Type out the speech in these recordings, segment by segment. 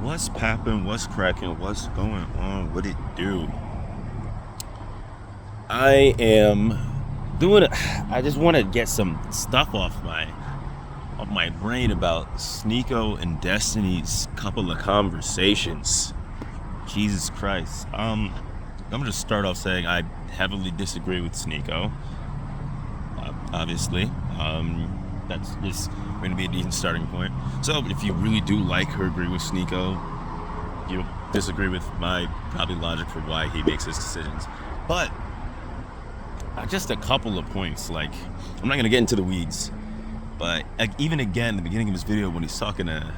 What's poppin'? What's cracking? What's going on? What it do? I am doing it. I just want to get some stuff off my brain about Sneako and Destiny's couple of conversations. Jesus Christ. I'm gonna start off saying I heavily disagree with Sneako. Obviously, that's just going to be a decent starting point. So if you really do like or agree with Sneako, you'll disagree with my probably logic for why he makes his decisions. But just a couple of points. Like, I'm not going to get into the weeds, but even again, the beginning of his video when he's talking to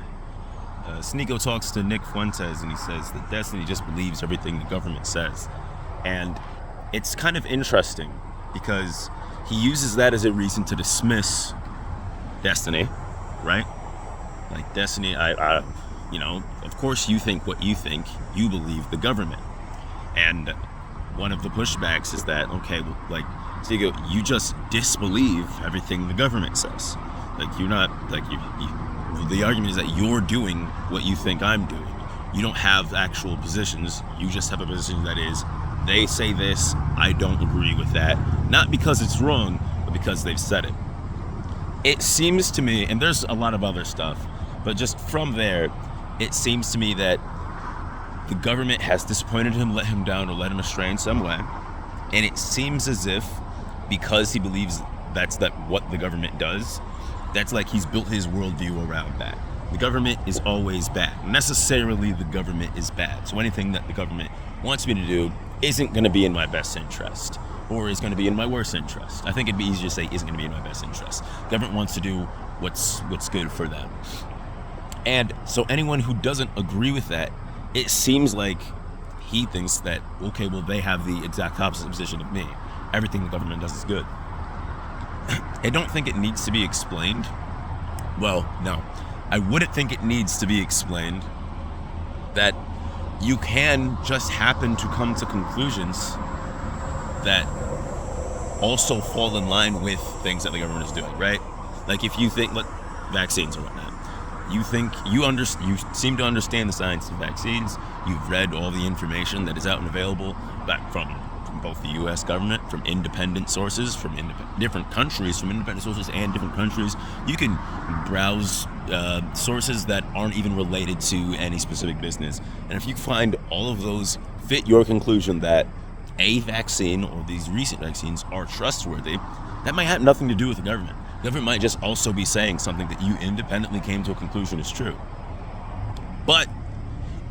Sneako talks to Nick Fuentes and he says that Destiny just believes everything the government says. And it's kind of interesting because he uses that as a reason to dismiss Destiny, right? Like, Destiny, of course you think what you think, you believe the government. And one of the pushbacks is that, okay, well, like, Sneako, you just disbelieve everything the government says. Like, you're not, like, the argument is that you're doing what you think I'm doing. You don't have actual positions, you just have a position that is, they say this, I don't agree with that. Not because it's wrong, but because they've said it. It seems to me, and there's a lot of other stuff, but just from there, it seems to me that the government has disappointed him, let him down, or led him astray in some way. And it seems as if, because he believes that's what the government does, that's like he's built his worldview around that. The government is always bad. Necessarily, the government is bad. So anything that the government wants me to do isn't going to be in my best interest, or is going to be in my worst interest. I think it'd be easier to say isn't going to be in my best interest. The government wants to do what's good for them. And so anyone who doesn't agree with that, it seems like he thinks that, okay, well, they have the exact opposite position of me. Everything the government does is good. I don't think it needs to be explained. Well, no. I wouldn't think it needs to be explained that you can just happen to come to conclusions that also fall in line with things that the government is doing, right? Like, if you think, like, vaccines or whatnot, you think you seem to understand the science of vaccines. You've read all the information that is out and available back from both the U.S. government, from independent sources, from different countries, from independent sources and different countries. You can browse sources that aren't even related to any specific business. And if you find all of those fit your conclusion that a vaccine or these recent vaccines are trustworthy, that might have nothing to do with the government. The government might just also be saying something that you independently came to a conclusion is true. But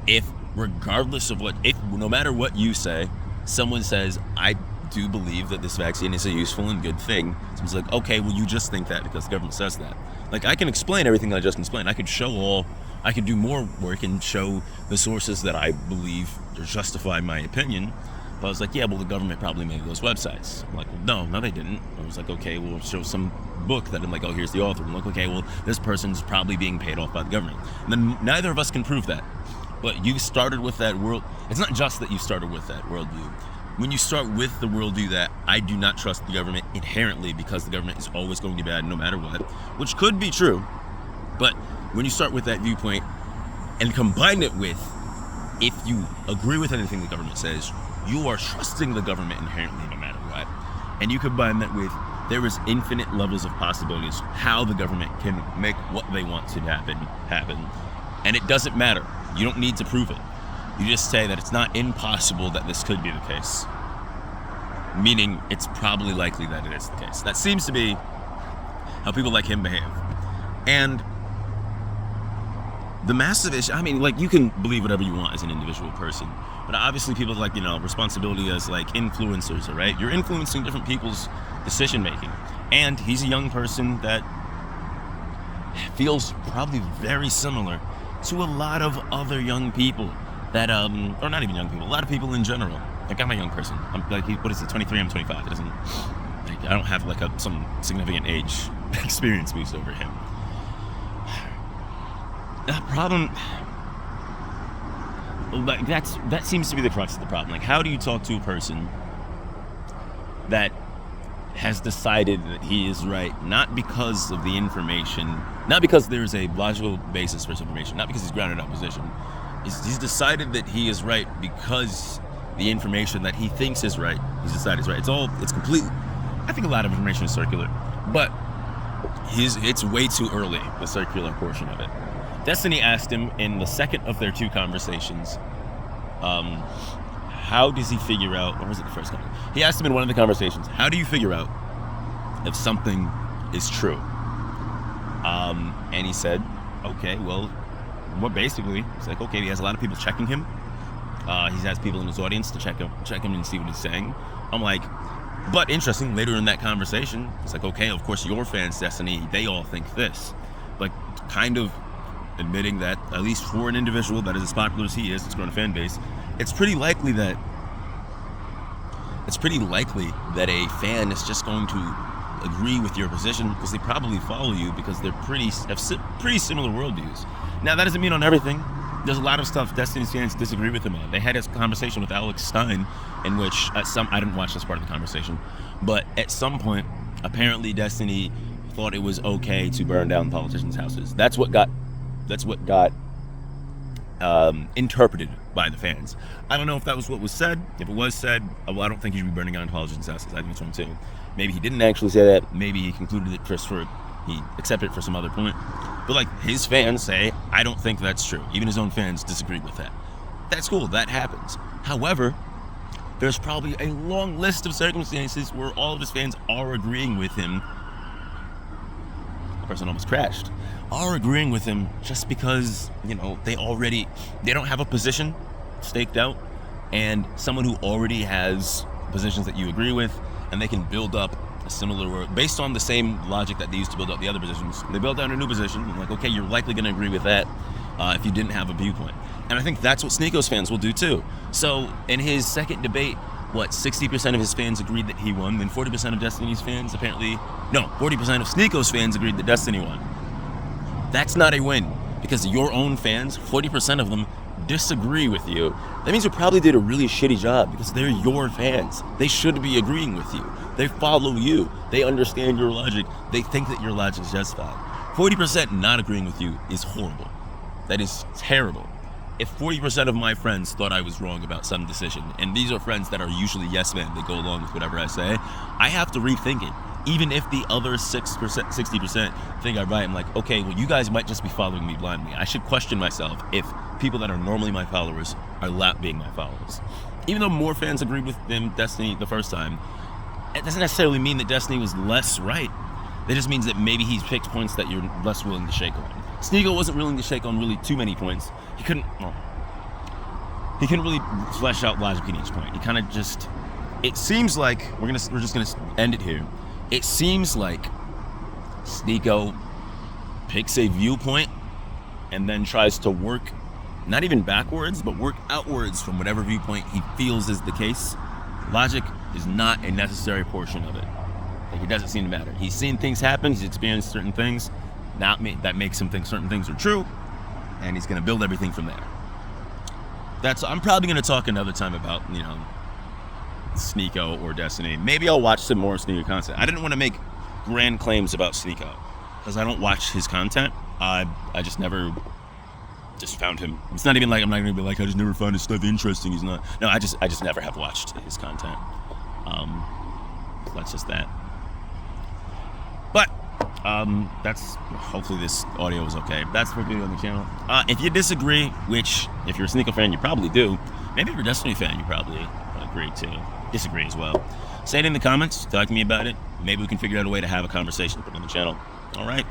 if no matter what you say, someone says, I do believe that this vaccine is a useful and good thing, someone's like, okay, well, you just think that because the government says that. Like, I can explain everything that I just explained. I could do more work and show the sources that I believe to justify my opinion. But I was like, yeah, well, the government probably made those websites. I'm like, well, no, they didn't. I was like, okay, we'll show some book that I'm like, oh, here's the author. I'm like, okay, well, this person's probably being paid off by the government. And then neither of us can prove that. But you started with that world. It's not just that you started with that worldview. When you start with the worldview that I do not trust the government inherently because the government is always going to be bad no matter what, which could be true, but when you start with that viewpoint and combine it with, if you agree with anything the government says, you are trusting the government inherently no matter what, and you combine that with there is infinite levels of possibilities how the government can make what they want to happen, and it doesn't matter. You don't need to prove it. You just say that it's not impossible that this could be the case, meaning it's probably likely that it is the case. That seems to be how people like him behave. And the massive issue, I mean, like, you can believe whatever you want as an individual person, but obviously people like, responsibility as like influencers, right? You're influencing different people's decision making. And he's a young person that feels probably very similar to a lot of other young people that, or not even young people, a lot of people in general. Like, I'm a young person. I'm like, what is it, 23? I'm 25. It doesn't, like, I don't have like some significant age experience boost over him. That problem, like, that seems to be the crux of the problem. Like, how do you talk to a person that has decided that he is right, not because of the information, not because there's a logical basis for his information, not because he's grounded in opposition, He's decided that he is right because the information that he thinks is right, he's decided is right. It's complete. I think a lot of information is circular, but it's way too early, the circular portion of it. Destiny asked him in the second of their 2 conversations, how does he figure out, or was it the first conversation? He asked him in one of the conversations, how do you figure out if something is true? And he said, okay, well, basically, it's like, okay, he has a lot of people checking him. He has people in his audience to check him and see what he's saying. I'm like, but interesting, later in that conversation, it's like, okay, of course, your fans, Destiny, they all think this. Like, kind of admitting that, at least for an individual that is as popular as he is, it's grown a fan base, it's pretty likely that a fan is just going to agree with your position because they probably follow you because they're have pretty similar worldviews. Now, that doesn't mean on everything. There's a lot of stuff Destiny's fans disagree with him on. They had this conversation with Alex Stein, in which I didn't watch this part of the conversation, but at some point, apparently Destiny thought it was okay to burn down politicians' houses. That's what got interpreted by the fans. I don't know if that was what was said. If it was said, well, I don't think he should be burning down politicians' houses. I think it's wrong too. Maybe he didn't actually say that. Maybe he concluded it he accepted it for some other point. But like, his fans say, I don't think that's true. Even his own fans disagree with that. That's cool. That happens. However, there's probably a long list of circumstances where all of his fans are agreeing with him. The person almost crashed. Are agreeing with him just because, they don't have a position staked out, and someone who already has positions that you agree with, and they can build up a similar work based on the same logic that they used to build up the other positions. They build out a new position, and like, okay, you're likely going to agree with that if you didn't have a viewpoint. And I think that's what Sneako's fans will do too. So in his second debate, 60% of his fans agreed that he won, then 40% of Destiny's fans 40% of Sneako's fans agreed that Destiny won. That's not a win, because your own fans, 40% of them, disagree with you. That means you probably did a really shitty job, because they're your fans. They should be agreeing with you. They follow you. They understand your logic. They think that your logic is justified. 40% not agreeing with you is horrible. That is terrible. If 40% of my friends thought I was wrong about some decision, and these are friends that are usually yes men, they go along with whatever I say, I have to rethink it. Even if the other 60% think I'm right, I'm like, okay, well, you guys might just be following me blindly. I should question myself if people that are normally my followers are not being my followers. Even though more fans agreed with Destiny the first time, it doesn't necessarily mean that Destiny was less right. It just means that maybe he's picked points that you're less willing to shake on. Sneako wasn't willing to shake on really too many points. He couldn't really flesh out logic in each point. He kind of just, it seems like, we're just gonna end it here. It seems like Sneako picks a viewpoint and then tries to work, not even backwards, but work outwards from whatever viewpoint he feels is the case. Logic is not a necessary portion of it. Like, it doesn't seem to matter. He's seen things happen, he's experienced certain things, that makes him think certain things are true, and he's gonna build everything from there. I'm probably gonna talk another time about, Sneako or Destiny. Maybe I'll watch some more Sneako content. I didn't want to make grand claims about Sneako because I don't watch his content. I just never found him. It's not even like I'm not gonna be like, I just never found his stuff interesting. He's not. No, I just never have watched his content. That's just that. But that's, hopefully this audio is okay. That's for video on the channel. If you disagree, which if you're a Sneako fan, you probably do. Maybe if you're a Destiny fan, you probably agree too. Disagree as well. Say it in the comments. Talk to me about it. Maybe we can figure out a way to have a conversation, put it on the channel. All right.